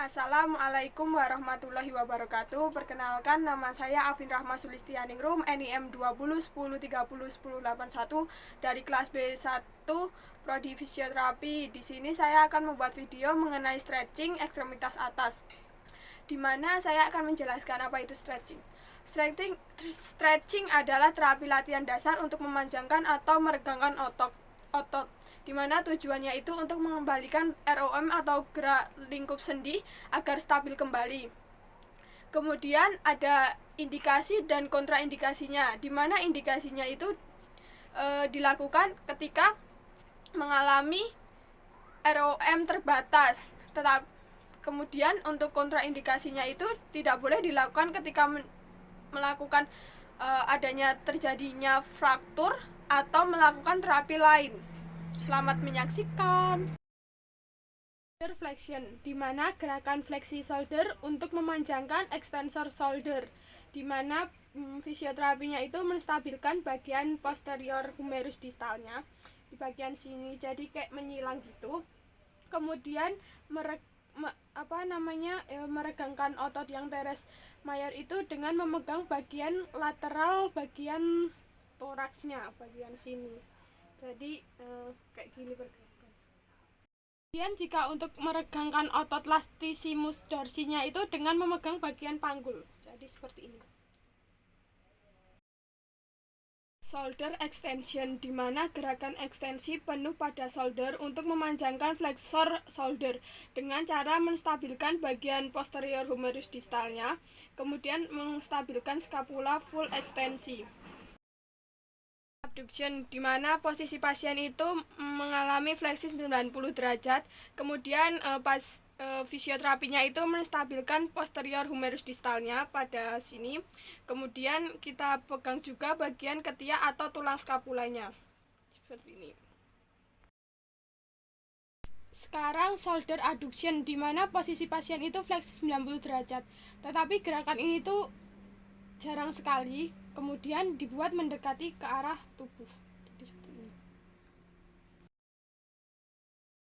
Assalamualaikum warahmatullahi wabarakatuh. Perkenalkan, nama saya Afin Rahma Sulistianingrum, NIM 20 10 30 10 81 dari kelas B1 Prodi Fisioterapi. Di sini saya akan membuat video mengenai stretching ekstremitas atas, di mana saya akan menjelaskan apa itu stretching. Stretching adalah terapi latihan dasar untuk memanjangkan atau meregangkan otot, di mana tujuannya itu untuk mengembalikan ROM atau gerak lingkup sendi agar stabil kembali. Kemudian ada indikasi dan kontraindikasinya, di mana indikasinya itu dilakukan ketika mengalami ROM terbatas. Kemudian untuk kontraindikasinya itu tidak boleh dilakukan ketika melakukan adanya terjadinya fraktur atau melakukan terapi lain. Selamat menyaksikan. Shoulder flexion, di mana gerakan fleksi shoulder untuk memanjangkan extensor shoulder, di mana fisioterapinya itu menstabilkan bagian posterior humerus distalnya di bagian sini, jadi kayak menyilang gitu. Kemudian meregangkan otot yang teres mayor itu dengan memegang bagian lateral, bagian toraksnya, bagian sini. Jadi kayak gini pergerakan. Kemudian jika untuk meregangkan otot latissimus dorsinya itu dengan memegang bagian panggul. Jadi seperti ini. Shoulder extension, di mana gerakan ekstensi penuh pada shoulder untuk memanjangkan flexor shoulder dengan cara menstabilkan bagian posterior humerus distalnya, kemudian menstabilkan scapula full ekstensi. Abduction, di mana posisi pasien itu mengalami fleksi 90 derajat, kemudian fisioterapinya itu menstabilkan posterior humerus distalnya pada sini, kemudian kita pegang juga bagian ketiak atau tulang skapulanya seperti ini. Sekarang shoulder adduction, di mana posisi pasien itu fleksi 90 derajat, tetapi gerakan ini tuh jarang sekali, kemudian dibuat mendekati ke arah tubuh. Jadi seperti ini.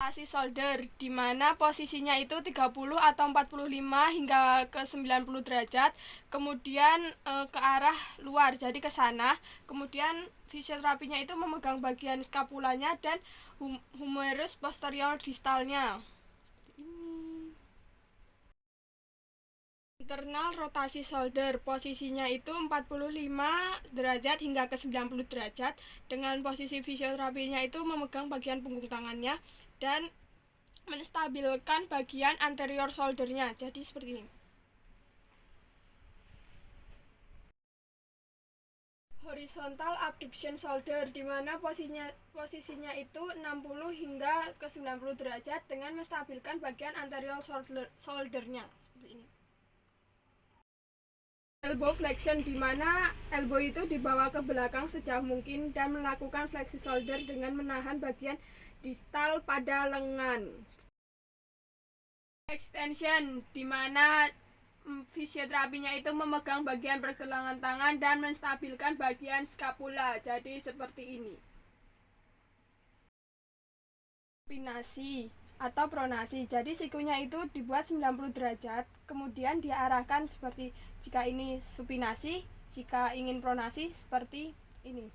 Rotasi shoulder, di mana posisinya itu 30 atau 45 hingga ke 90 derajat, kemudian ke arah luar, jadi ke sana. Kemudian fisioterapinya itu memegang bagian skapulanya dan humerus posterior distalnya. Internal rotasi shoulder, posisinya itu 45 derajat hingga ke 90 derajat, dengan posisi fisioterapinya itu memegang bagian punggung tangannya dan menstabilkan bagian anterior shouldernya, jadi seperti ini. Horizontal abduction shoulder, di mana posisinya itu 60 hingga ke 90 derajat dengan menstabilkan bagian anterior shouldernya, seperti ini. Elbow flexion, di mana elbow itu dibawa ke belakang sejauh mungkin dan melakukan fleksi shoulder dengan menahan bagian distal pada lengan. Extension, di mana fisioterapinya itu memegang bagian pergelangan tangan dan menstabilkan bagian skapula, jadi seperti ini. Supinasi atau pronasi, jadi sikunya itu dibuat 90 derajat, kemudian diarahkan seperti jika ini supinasi, jika ingin pronasi seperti ini.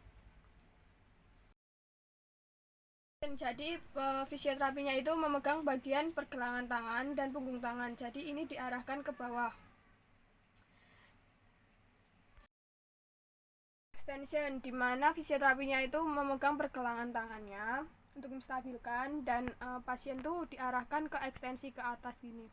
Jadi fisioterapinya itu memegang bagian pergelangan tangan dan punggung tangan, jadi ini diarahkan ke bawah. Extension, di mana fisioterapinya itu memegang pergelangan tangannya untuk menstabilkan dan pasien tuh diarahkan ke ekstensi ke atas gini.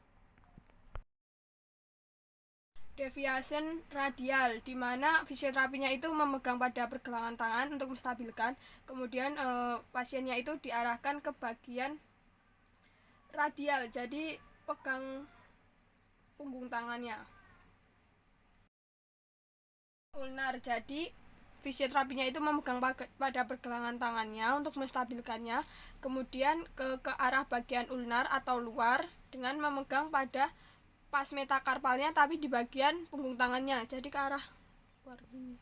Deviation radial, di mana fisioterapinya itu memegang pada pergelangan tangan untuk menstabilkan, kemudian pasiennya itu diarahkan ke bagian radial, jadi pegang punggung tangannya. Ulnar, jadi fisioterapinya itu memegang pada pergelangan tangannya untuk menstabilkannya, kemudian ke arah bagian ulnar atau luar dengan memegang pada pas metakarpalnya tapi di bagian punggung tangannya, jadi ke arah luar ini.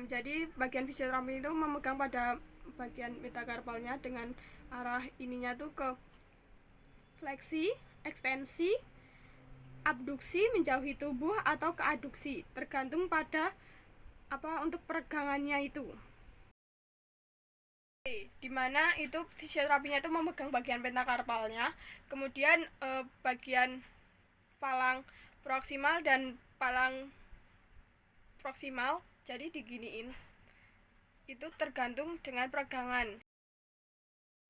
Jadi bagian fisioterapi itu memegang pada bagian metakarpalnya dengan arah ininya tuh ke fleksi, ekstensi, abduksi, menjauhi tubuh, atau keaduksi, tergantung pada untuk peregangannya itu. Dimana itu fisioterapinya itu memegang bagian pentakarpalnya, kemudian bagian palang proksimal dan palang proksimal, jadi diginiin. Itu tergantung dengan peregangan.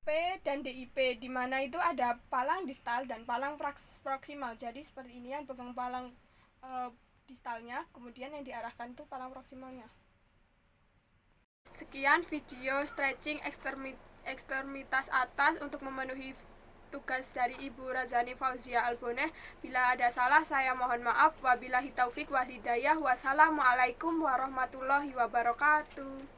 P dan DIP, dimana itu ada palang distal dan palang proksimal. Jadi seperti ini yang pegang palang distalnya, kemudian yang diarahkan itu palang proksimalnya. Sekian video stretching ekstremitas atas untuk memenuhi tugas dari Ibu Razani Fauzia Alboneh. Bila ada salah saya mohon maaf. Wabillahi taufik wal hidayah. Wassalamualaikum warahmatullahi wabarakatuh.